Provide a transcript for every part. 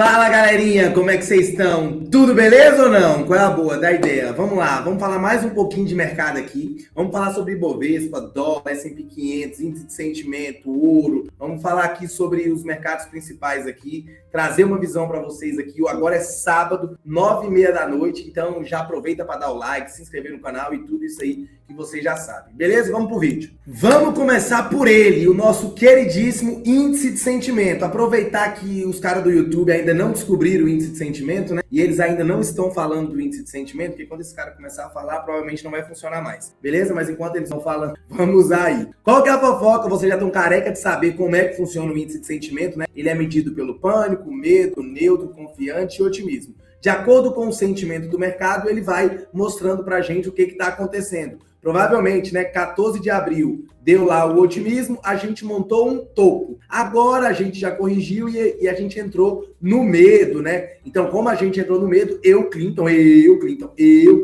Fala galerinha, como é que vocês estão? Tudo beleza ou não? Qual é a boa da ideia? Vamos lá, vamos falar mais um pouquinho de mercado aqui. Vamos falar sobre Ibovespa, dólar, S&P 500, índice de sentimento, ouro. Vamos falar aqui sobre os mercados principais aqui, trazer uma visão para vocês aqui. Agora é sábado, 9h30 da noite, então já aproveita para dar o like, se inscrever no canal e tudo isso aí que vocês já sabem. Beleza? Vamos pro vídeo. Vamos começar por ele, o nosso queridíssimo índice de sentimento. Aproveitar que os caras do YouTube ainda não descobriram o índice de sentimento, né? E eles ainda não estão falando do índice de sentimento, porque quando esse cara começar a falar, provavelmente não vai funcionar mais. Beleza? Mas enquanto eles estão falando, vamos usar aí. Qual que é a fofoca? Vocês já estão careca de saber como é que funciona o índice de sentimento, né? Ele é medido pelo pânico, medo, neutro, confiante e otimismo. De acordo com o sentimento do mercado, ele vai mostrando pra gente o que está acontecendo. Provavelmente, né, 14 de abril, deu lá o otimismo, a gente montou um topo. Agora a gente já corrigiu e a gente entrou no medo, né? Então, como a gente entrou no medo, eu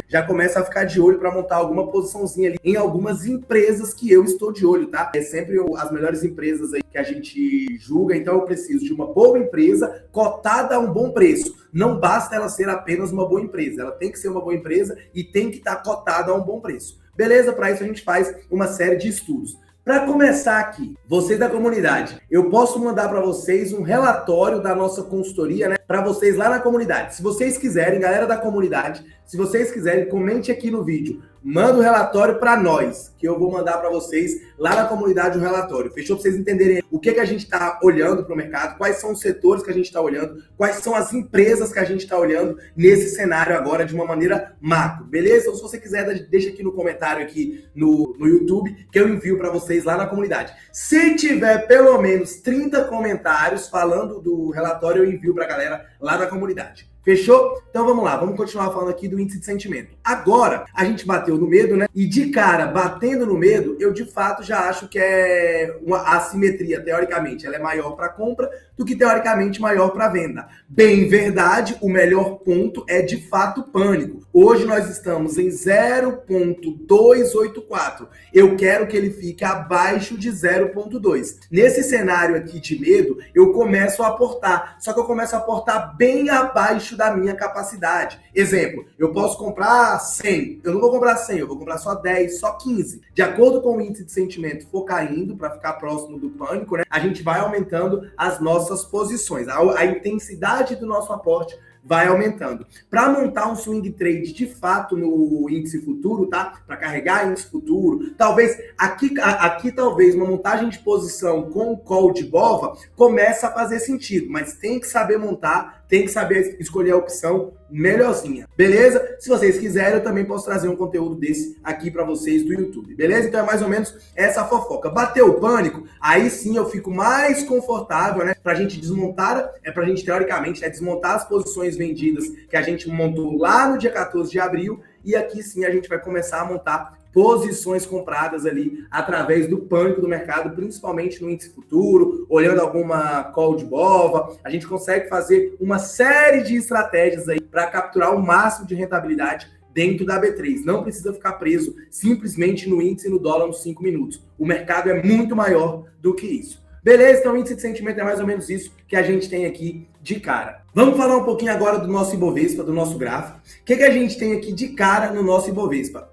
já começo a ficar de olho para montar alguma posiçãozinha ali em algumas empresas que eu estou de olho, tá? É sempre as melhores empresas aí que a gente julga, então eu preciso de uma boa empresa cotada a um bom preço. Não basta ela ser apenas uma boa empresa, ela tem que ser uma boa empresa e tem que estar cotada a um bom preço. Beleza? Para isso a gente faz uma série de estudos. Para começar aqui, vocês da comunidade, eu posso mandar para vocês um relatório da nossa consultoria, né? Para vocês lá na comunidade. Se vocês quiserem, galera da comunidade, se vocês quiserem, comente aqui no vídeo. Manda o relatório para nós, que eu vou mandar para vocês lá na comunidade o relatório. Fechou? Para vocês entenderem o que a gente está olhando para o mercado, quais são os setores que a gente está olhando, quais são as empresas que a gente está olhando nesse cenário agora de uma maneira macro. Beleza? Então, se você quiser, deixa aqui no comentário aqui no YouTube, que eu envio para vocês lá na comunidade. Se tiver pelo menos 30 comentários falando do relatório, eu envio para a galera lá da comunidade. Fechou? Então vamos lá, vamos continuar falando aqui do índice de sentimento. Agora, a gente bateu no medo, né? E de cara, batendo no medo, eu de fato já acho que é uma assimetria, teoricamente. Ela é maior para compra do que teoricamente maior para venda. Bem verdade, o melhor ponto é de fato pânico. Hoje nós estamos em 0,284. Eu quero que ele fique abaixo de 0,2. Nesse cenário aqui de medo, eu começo a aportar. Só que eu começo a aportar bem abaixo da minha capacidade. Exemplo, eu posso comprar 100. Eu não vou comprar 100, eu vou comprar só 10, só 15. De acordo com o índice de sentimento for caindo para ficar próximo do pânico, né? A gente vai aumentando as nossas posições. A intensidade do nosso aporte vai aumentando. Para montar um swing trade de fato no índice futuro, tá? Para carregar índice futuro, talvez aqui talvez uma montagem de posição com call de BOVA começa a fazer sentido, mas tem que saber montar, tem que saber escolher a opção melhorzinha, beleza? Se vocês quiserem, eu também posso trazer um conteúdo desse aqui para vocês do YouTube, beleza? Então é mais ou menos essa fofoca. Bateu o pânico, aí sim eu fico mais confortável, né? Pra gente desmontar, pra gente teoricamente, né, desmontar as posições vendidas que a gente montou lá no dia 14 de abril e aqui sim a gente vai começar a montar posições compradas ali através do pânico do mercado, principalmente no índice futuro, olhando alguma call de BOVA, a gente consegue fazer uma série de estratégias aí para capturar o máximo de rentabilidade dentro da B3. Não precisa ficar preso simplesmente no índice e no dólar nos 5 minutos. O mercado é muito maior do que isso. Beleza? Então o índice de sentimento é mais ou menos isso que a gente tem aqui de cara. Vamos falar um pouquinho agora do nosso Ibovespa, do nosso gráfico. O que a gente tem aqui de cara no nosso Ibovespa?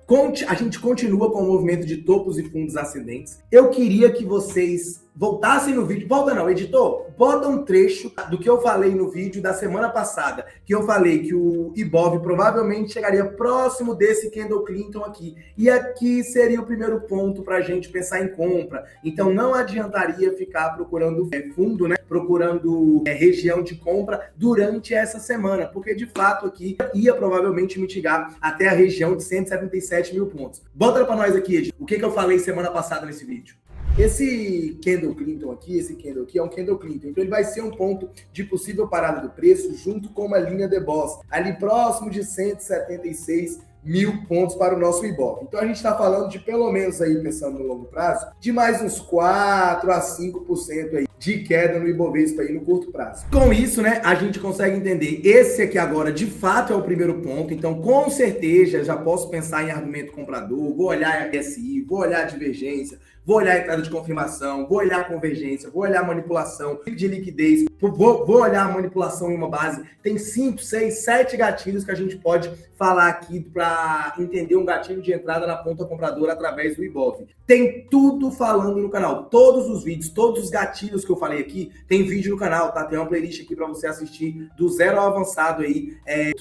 A gente continua com o movimento de topos e fundos ascendentes. Eu queria que vocês voltassem no vídeo. Volta não, editor. Bota um trecho do que eu falei no vídeo da semana passada, que eu falei que o Ibov provavelmente chegaria próximo desse Candle Clinton aqui. E aqui seria o primeiro ponto para a gente pensar em compra. Então não adiantaria ficar procurando fundo, né? Procurando região de compra durante essa semana, porque de fato aqui ia provavelmente mitigar até a região de 177 mil pontos. Bota para nós aqui, Ed, o que eu falei semana passada nesse vídeo. Esse Candle Clinton aqui, esse candle aqui é um Candle Clinton, então ele vai ser um ponto de possível parada do preço junto com uma linha de Boss, ali próximo de 176 mil pontos para o nosso Ibov. Então a gente está falando de pelo menos aí, pensando no longo prazo, de mais uns 4 a 5% aí de queda no Ibovespa aí no curto prazo. Com isso, né, a gente consegue entender, esse aqui agora de fato é o primeiro ponto, então com certeza já posso pensar em argumento comprador, vou olhar RSI, vou olhar divergência, vou olhar a entrada de confirmação, vou olhar a convergência, vou olhar a manipulação de liquidez, vou olhar a manipulação em uma base. Tem 5, 6, 7 gatilhos que a gente pode falar aqui para entender um gatilho de entrada na ponta compradora através do Ibov. Tem tudo falando no canal, todos os vídeos, todos os gatilhos que eu falei aqui, tem vídeo no canal, tá? Tem uma playlist aqui para você assistir do zero ao avançado aí,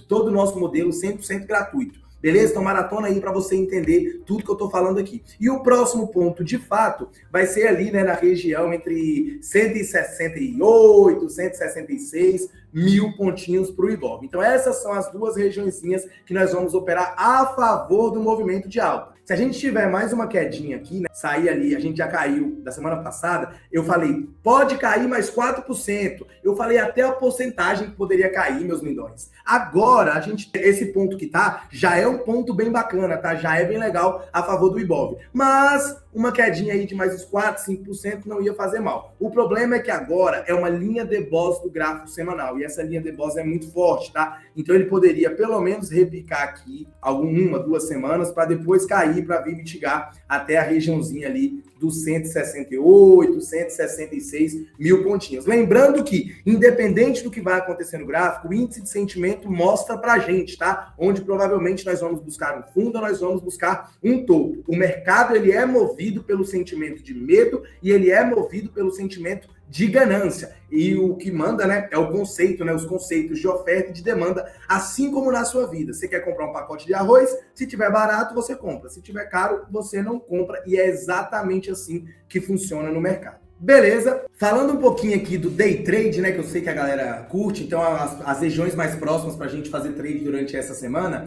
todo o nosso modelo 100% gratuito. Beleza? Então maratona aí para você entender tudo que eu tô falando aqui. E o próximo ponto, de fato, vai ser ali, né, na região entre 168, 166 mil pontinhos para o Ibov. Então essas são as duas regiõezinhas que nós vamos operar a favor do movimento de alta. Se a gente tiver mais uma quedinha aqui, né, sair ali, a gente já caiu da semana passada, eu falei, pode cair mais 4%. Eu falei até a porcentagem que poderia cair, meus lindões. Agora, esse ponto que tá, já é um ponto bem bacana, tá? Já é bem legal a favor do Ibov. Mas uma quedinha aí de mais uns 4, 5% não ia fazer mal. O problema é que agora é uma linha de Boss do gráfico semanal. E essa linha de Boss é muito forte, tá? Então ele poderia pelo menos repicar aqui uma, 2 semanas para depois cair para vir mitigar até a regiãozinha ali dos 168, 166 mil pontinhos. Lembrando que, independente do que vai acontecer no gráfico, o índice de sentimento mostra pra gente, tá? Onde provavelmente nós vamos buscar um fundo, nós vamos buscar um topo. O mercado, ele é movido pelo sentimento de medo e ele é movido pelo sentimento de ganância. E o que manda, né, é o conceito, né, os conceitos de oferta e de demanda, assim como na sua vida. Você quer comprar um pacote de arroz? Se tiver barato, você compra. Se tiver caro, você não compra. E é exatamente assim que funciona no mercado. Beleza? Falando um pouquinho aqui do day trade, né, que eu sei que a galera curte, então as regiões mais próximas para a gente fazer trade durante essa semana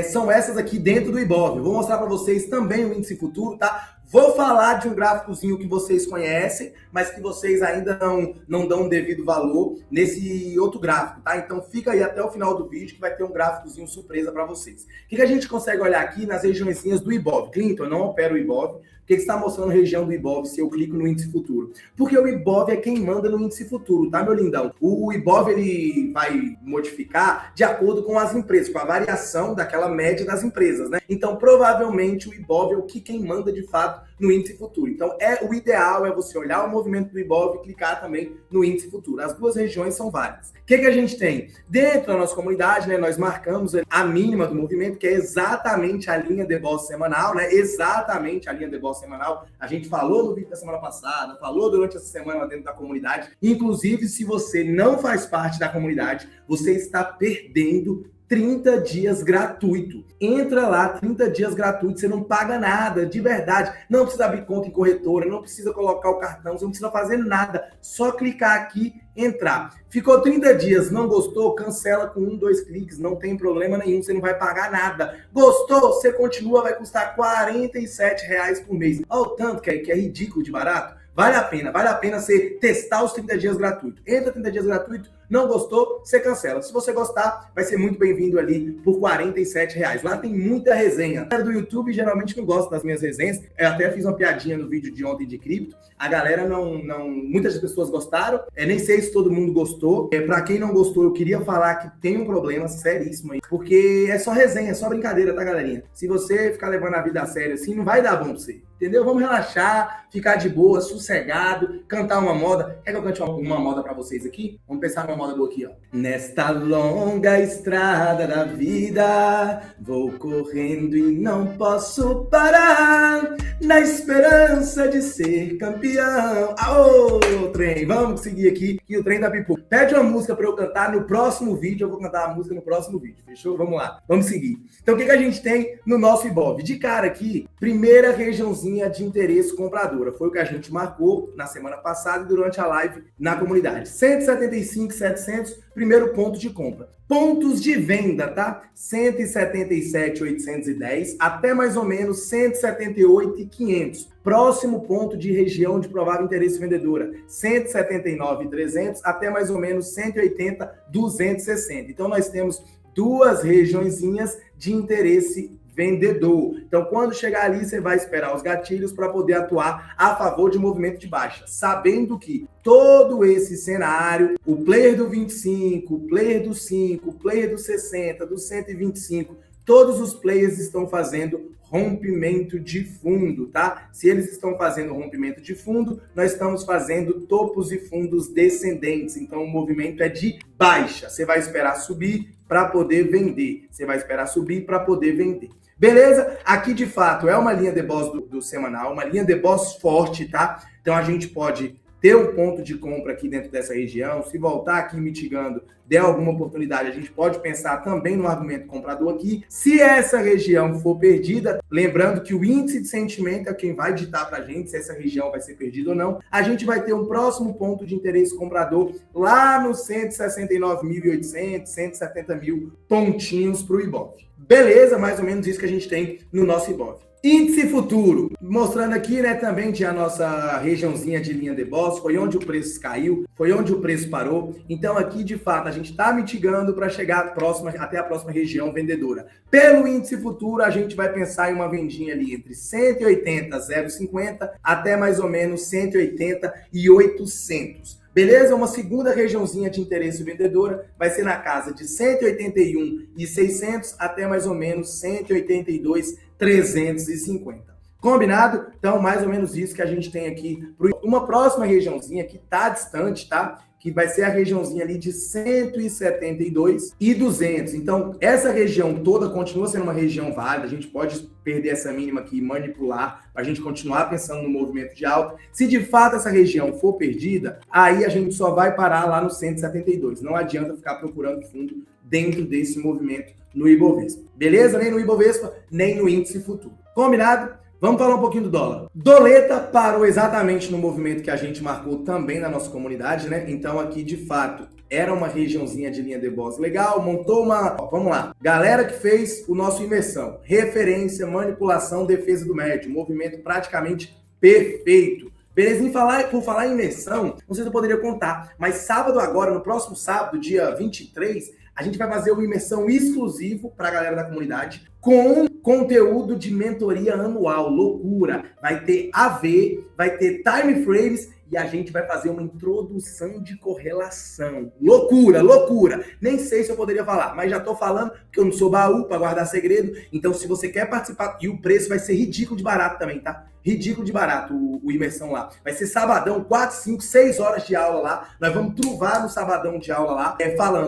são essas aqui dentro do Ibov. Eu vou mostrar para vocês também o índice futuro, tá? Vou falar de um gráficozinho que vocês conhecem, mas que vocês ainda não dão um devido valor nesse outro gráfico, tá? Então fica aí até o final do vídeo que vai ter um gráficozinho surpresa para vocês. O que a gente consegue olhar aqui nas regiõezinhas do Ibov? Clinton, eu não opero o Ibov. Por que está mostrando região do Ibov se eu clico no índice futuro? Porque o Ibov é quem manda no índice futuro, tá, meu lindão? O Ibov, ele vai modificar de acordo com as empresas, com a variação daquela média das empresas, né? Então, provavelmente, o Ibov é o que quem manda de fato no índice futuro. Então, o ideal é você olhar o movimento do Ibov e clicar também no índice futuro. As duas regiões são válidas. O que a gente tem? Dentro da nossa comunidade, né, nós marcamos a mínima do movimento, que é exatamente a linha de Boss semanal, né? Exatamente a linha de Boss semanal. A gente falou no vídeo da semana passada, falou durante essa semana lá dentro da comunidade. Inclusive, se você não faz parte da comunidade, você está perdendo 30 dias gratuito. Entra lá, 30 dias gratuito, você não paga nada, de verdade. Não precisa abrir conta em corretora, não precisa colocar o cartão, você não precisa fazer nada. Só clicar aqui, entrar. Ficou 30 dias, não gostou? Cancela com 1, 2 cliques, não tem problema nenhum, você não vai pagar nada. Gostou? Você continua, vai custar R$47 por mês. Olha o tanto que é ridículo de barato. Vale a pena você testar os 30 dias gratuitos. Entra 30 dias gratuito, não gostou, você cancela. Se você gostar, vai ser muito bem-vindo ali por R$47. Lá tem muita resenha. A galera do YouTube geralmente não gosta das minhas resenhas. Eu até fiz uma piadinha no vídeo de ontem de cripto. A galera muitas pessoas gostaram. Nem sei se todo mundo gostou. Pra quem não gostou, eu queria falar que tem um problema seríssimo aí. Porque é só resenha, é só brincadeira, tá, galerinha? Se você ficar levando a vida a sério assim, não vai dar bom pra você. Entendeu? Vamos relaxar, ficar de boa, sossegado, cantar uma moda. Quer que eu cante uma moda pra vocês aqui? Vamos pensar numa moda boa aqui, ó. Nesta longa estrada da vida, vou correndo e não posso parar, na esperança de ser campeão. Aô, trem! Vamos seguir aqui, que o trem da pipoca. Pede uma música pra eu cantar no próximo vídeo, eu vou cantar a música no próximo vídeo, fechou? Vamos lá, vamos seguir. Então o que a gente tem no nosso Ibov? De cara aqui, primeira regiãozinha de interesse compradora. Foi o que a gente marcou na semana passada e durante a live na comunidade. 175.700, primeiro ponto de compra. Pontos de venda, tá? 177.810 até mais ou menos 178.500. Próximo ponto de região de provável interesse vendedora, 179.300 até mais ou menos 180.260. Então nós temos duas regiõezinhas de interesse vendedor. Então, quando chegar ali, você vai esperar os gatilhos para poder atuar a favor de movimento de baixa, sabendo que todo esse cenário, o player do 25, o player do 5, o player do 60, do 125, todos os players estão fazendo rompimento de fundo, tá? Se eles estão fazendo rompimento de fundo, nós estamos fazendo topos e fundos descendentes. Então, o movimento é de baixa. Você vai esperar subir para poder vender. Você vai esperar subir para poder vender. Beleza? Aqui, de fato, é uma linha de boss do semanal, uma linha de boss forte, tá? Então, a gente pode ter um ponto de compra aqui dentro dessa região. Se voltar aqui mitigando, der alguma oportunidade, a gente pode pensar também no argumento comprador aqui. Se essa região for perdida, lembrando que o índice de sentimento é quem vai ditar para a gente se essa região vai ser perdida ou não, a gente vai ter um próximo ponto de interesse comprador lá nos 169.800, 170 mil pontinhos para o Ibov. Beleza? Mais ou menos isso que a gente tem no nosso Ibov. Índice futuro, mostrando aqui, né, também de a nossa regiãozinha de linha de boss, foi onde o preço caiu, foi onde o preço parou. Então aqui, de fato, a gente está mitigando para chegar até a próxima região vendedora. Pelo índice futuro, a gente vai pensar em uma vendinha ali entre 180,050 até mais ou menos 180,800. Beleza? Uma segunda regiãozinha de interesse vendedora vai ser na casa de 181,600 até mais ou menos 182,350. Combinado? Então, mais ou menos isso que a gente tem aqui. Uma próxima regiãozinha que está distante, tá? Que vai ser a regiãozinha ali de 172,200. Então, essa região toda continua sendo uma região válida. A gente pode perder essa mínima aqui e manipular para a gente continuar pensando no movimento de alta. Se de fato essa região for perdida, aí a gente só vai parar lá no 172. Não adianta ficar procurando fundo dentro desse movimento no Ibovespa. Beleza? Nem no Ibovespa, nem no índice futuro. Combinado? Vamos falar um pouquinho do dólar. Doleta parou exatamente no movimento que a gente marcou também na nossa comunidade, né? Então aqui, de fato, era uma regiãozinha de linha de boss legal, montou uma... Vamos lá. Galera que fez o nosso imersão. Referência, manipulação, defesa do médio. Movimento praticamente perfeito. Beleza? Por falar em imersão, não sei se eu poderia contar, mas sábado agora, no próximo sábado, dia 23, a gente vai fazer uma imersão exclusivo para a galera da comunidade com conteúdo de mentoria anual. Loucura! Vai ter AV, vai ter time frames e a gente vai fazer uma introdução de correlação. Loucura, loucura! Nem sei se eu poderia falar, mas já tô falando porque eu não sou baú para guardar segredo. Então, se você quer participar, e o preço vai ser ridículo de barato também, tá? Ridículo de barato o imersão lá. Vai ser sabadão, 4, 5, 6 horas de aula lá. Nós vamos truvar no sabadão de aula lá,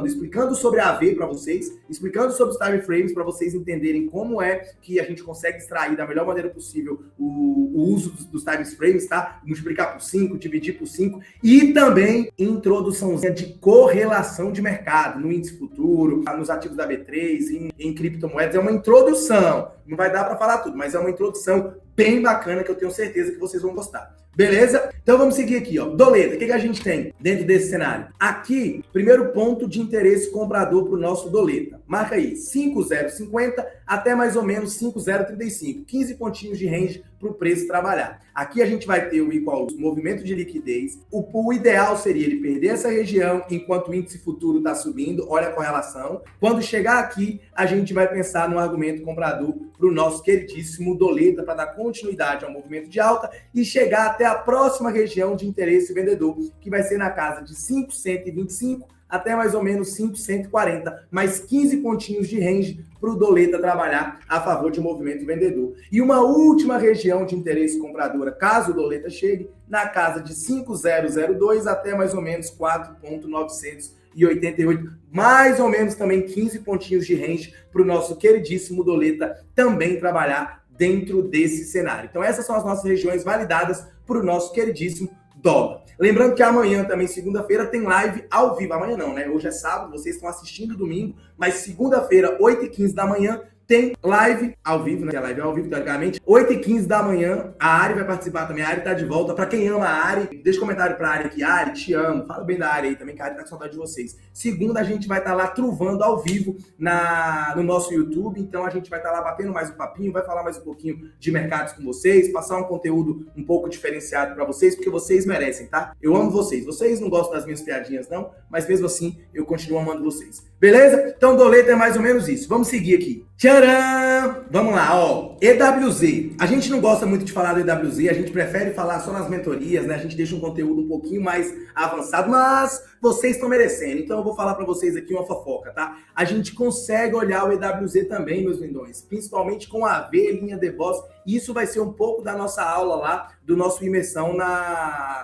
explicando sobre a AV para vocês, explicando sobre os time frames para vocês entenderem como é que a gente consegue extrair da melhor maneira possível o uso dos time frames, tá? Multiplicar por 5, dividir por 5 e também introduçãozinha de correlação de mercado no índice futuro, nos ativos da B3, em criptomoedas. É uma introdução. Não vai dar para falar tudo, mas é uma introdução bem bacana que eu tenho certeza que vocês vão gostar. Beleza? Então vamos seguir aqui, ó. Doleta, o que a gente tem dentro desse cenário? Aqui, primeiro ponto de interesse comprador para o nosso Doleta. Marca aí, 5,050 até mais ou menos 5,035. 15 pontinhos de range para o preço trabalhar. Aqui a gente vai ter o igual movimento de liquidez. O ideal seria ele perder essa região enquanto o índice futuro está subindo. Olha a correlação. Quando chegar aqui, a gente vai pensar no argumento comprador para o nosso queridíssimo Doleta para dar continuidade ao movimento de alta e chegar até a próxima região de interesse vendedor, que vai ser na casa de 5,125 até mais ou menos 5,140, mais 15 pontinhos de range para o Doleta trabalhar a favor de movimento vendedor. E uma última região de interesse compradora, caso o Doleta chegue, na casa de 5,002 até mais ou menos 4,988, mais ou menos também 15 pontinhos de range para o nosso queridíssimo Doleta também trabalhar dentro desse cenário. Então essas são as nossas regiões validadas para o nosso queridíssimo dólar. Lembrando que amanhã também, segunda-feira, tem live ao vivo. Amanhã não, né? Hoje é sábado, vocês estão assistindo domingo, mas segunda-feira, 8h15 da manhã, tem live ao vivo, né? A live é ao vivo, teoricamente. 8h15 da manhã, a Ari vai participar também. A Ari tá de volta. Pra quem ama a Ari, deixa um comentário pra Ari aqui. Ari, te amo. Fala bem da Ari aí também, que a Ari tá com saudade de vocês. Segunda, a gente vai estar lá truvando ao vivo no nosso YouTube. Então, a gente vai estar lá batendo mais um papinho, vai falar mais um pouquinho de mercados com vocês, passar um conteúdo um pouco diferenciado pra vocês, porque vocês merecem, tá? Eu amo vocês. Vocês não gostam das minhas piadinhas, não, mas mesmo assim, eu continuo amando vocês. Beleza? Então, Doleta é mais ou menos isso. Vamos seguir aqui. Tcharam! Vamos lá, ó. EWZ. A gente não gosta muito de falar do EWZ, a gente prefere falar só nas mentorias, né? A gente deixa um conteúdo um pouquinho mais avançado, mas Vocês estão merecendo. Então eu vou falar para vocês aqui uma fofoca, tá? A gente consegue olhar o EWZ também, meus lindões, principalmente com a AV, linha de boss. Isso vai ser um pouco da nossa aula lá, do nosso imersão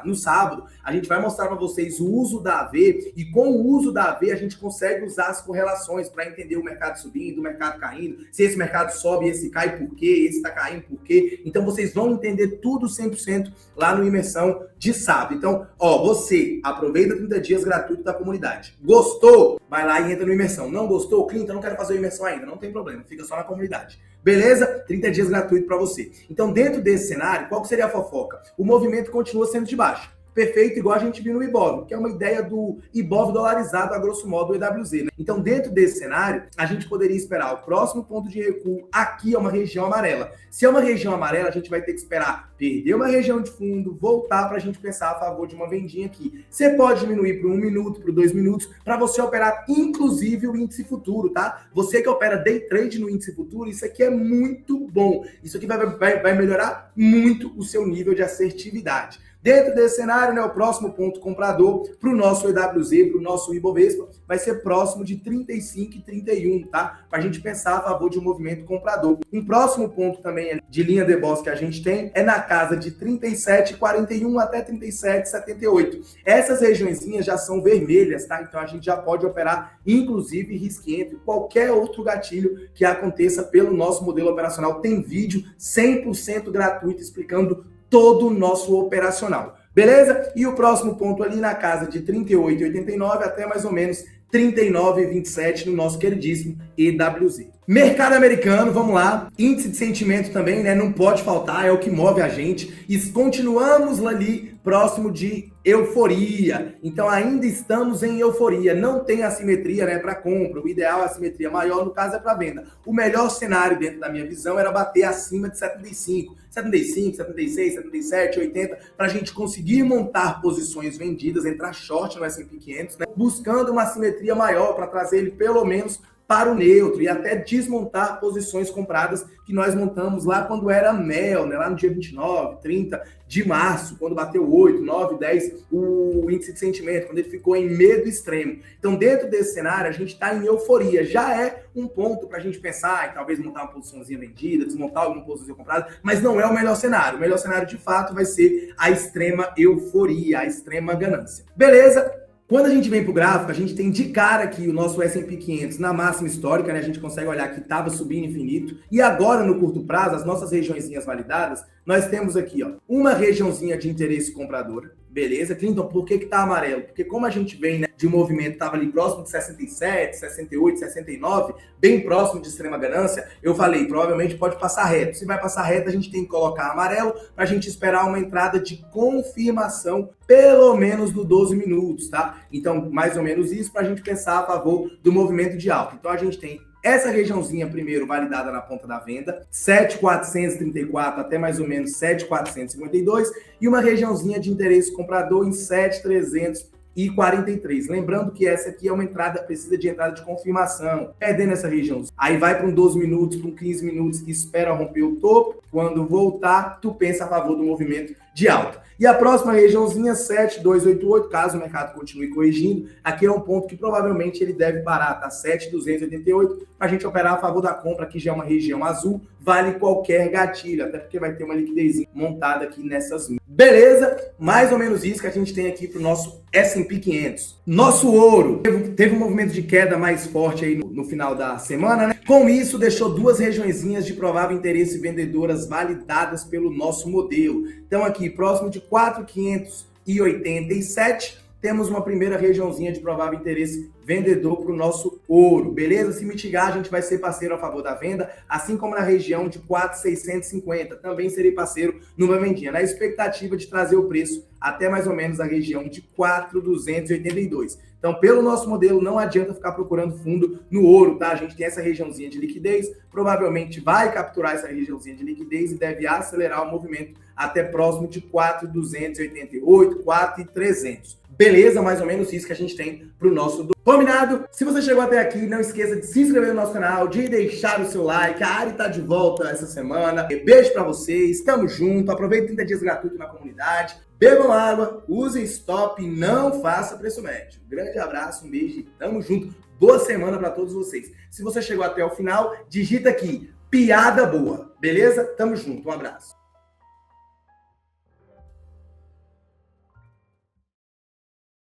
no sábado. A gente vai mostrar para vocês o uso da AV e com o uso da AV a gente consegue usar as correlações para entender o mercado subindo, o mercado caindo, se esse mercado sobe, esse cai por quê, esse está caindo por quê. Então vocês vão entender tudo 100% lá no imersão de sábado. Então, você aproveita 30 dias gratuito da comunidade. Gostou? Vai lá e entra no imersão. Não gostou? Clinton, não quero fazer o imersão ainda. Não tem problema, fica só na comunidade. Beleza? 30 dias gratuito para você. Então, dentro desse cenário, qual que seria a fofoca? O movimento continua sendo de baixa. Perfeito, igual a gente viu no Ibov, que é uma ideia do Ibov dolarizado, a grosso modo, o EWZ. Né? Então, dentro desse cenário, a gente poderia esperar o próximo ponto de recuo. Aqui é uma região amarela. Se é uma região amarela, a gente vai ter que esperar perder uma região de fundo, voltar para a gente pensar a favor de uma vendinha aqui. Você pode diminuir para 1 minuto, para 2 minutos, para você operar, inclusive, o índice futuro, tá? Você que opera day trade no índice futuro, isso aqui é muito bom. Isso aqui vai melhorar muito o seu nível de assertividade. Dentro desse cenário, né, o próximo ponto comprador para o nosso EWZ, para o nosso Ibovespa, vai ser próximo de 35 e 31, tá? Para a gente pensar a favor de um movimento comprador. Um próximo ponto também de linha de boss que a gente tem é na casa de 37,41 até 37,78. Essas regiõezinhas já são vermelhas, tá? Então a gente já pode operar, inclusive, risquento, qualquer outro gatilho que aconteça pelo nosso modelo operacional. Tem vídeo 100% gratuito explicando todo o nosso operacional, beleza? E o próximo ponto ali na casa de 38,89 até mais ou menos 39,27 no nosso queridíssimo EWZ. Mercado americano, vamos lá. Índice de sentimento também, né? Não pode faltar, é o que move a gente. E continuamos ali próximo de euforia. Então ainda estamos em euforia. Não tem assimetria, né, para compra. O ideal é a assimetria maior, no caso é para venda. O melhor cenário dentro da minha visão era bater acima de 75, 76, 77, 80, para a gente conseguir montar posições vendidas, entrar short no S&P 500, né, buscando uma assimetria maior para trazer ele pelo menos para o neutro e até desmontar posições compradas que nós montamos lá quando era MEL, né? Lá no dia 29, 30 de março, quando bateu 8, 9, 10, o índice de sentimento, quando ele ficou em medo extremo. Então, dentro desse cenário, a gente está em euforia. Já é um ponto para a gente pensar em talvez montar uma posiçãozinha vendida, desmontar alguma posição comprada, mas não é o melhor cenário. O melhor cenário, de fato, vai ser a extrema euforia, a extrema ganância. Beleza? Quando a gente vem para o gráfico, a gente tem de cara aqui o nosso S&P 500 na máxima histórica, né? A gente consegue olhar que estava subindo infinito. E agora, no curto prazo, as nossas regiõezinhas validadas, nós temos aqui, ó, uma regiãozinha de interesse compradora. Beleza? Clinton, por que tá amarelo? Porque como a gente vem, né, de um movimento que estava ali próximo de 67, 68, 69, bem próximo de extrema ganância, eu falei, provavelmente pode passar reto. Se vai passar reto, a gente tem que colocar amarelo para a gente esperar uma entrada de confirmação, pelo menos no 12 minutos, tá? Então, mais ou menos isso para a gente pensar a favor do movimento de alta. Então, a gente tem essa regiãozinha primeiro validada na ponta da venda, 7.434 até mais ou menos 7.452 e uma regiãozinha de interesse comprador em 7.343. Lembrando que essa aqui é uma entrada, precisa de entrada de confirmação, perdendo essa regiãozinha. Aí vai para um 12 minutos, para um 15 minutos, espera romper o topo. Quando voltar, tu pensa a favor do movimento de alta. E a próxima regiãozinha, 7,288, caso o mercado continue corrigindo, aqui é um ponto que provavelmente ele deve parar, tá? 7,288, para a gente operar a favor da compra, que já é uma região azul, vale qualquer gatilho, até porque vai ter uma liquidez montada aqui nessas. Beleza? Mais ou menos isso que a gente tem aqui para o nosso S&P 500. Nosso ouro teve um movimento de queda mais forte aí no final da semana, né? Com isso, deixou duas regiõezinhas de provável interesse vendedoras validadas pelo nosso modelo. Então aqui, próximo de 4.587, temos uma primeira regiãozinha de provável interesse vendedor para o nosso ouro, beleza? Se mitigar, a gente vai ser parceiro a favor da venda, assim como na região de 4.650, também serei parceiro numa vendinha, na expectativa de trazer o preço até mais ou menos a região de 4.282. Então, pelo nosso modelo, não adianta ficar procurando fundo no ouro, tá? A gente tem essa regiãozinha de liquidez, provavelmente vai capturar essa regiãozinha de liquidez e deve acelerar o movimento até próximo de 4.288, 4.300. Beleza? Mais ou menos isso que a gente tem pro nosso combinado? Se você chegou até aqui, não esqueça de se inscrever no nosso canal, de deixar o seu like. A Ari tá de volta essa semana. Beijo pra vocês, tamo junto. Aproveite 30 dias gratuito na comunidade. Bebam água, usem stop, não faça preço médio. Um grande abraço, um beijo e tamo junto. Boa semana pra todos vocês. Se você chegou até o final, digita aqui, piada boa. Beleza? Tamo junto, um abraço.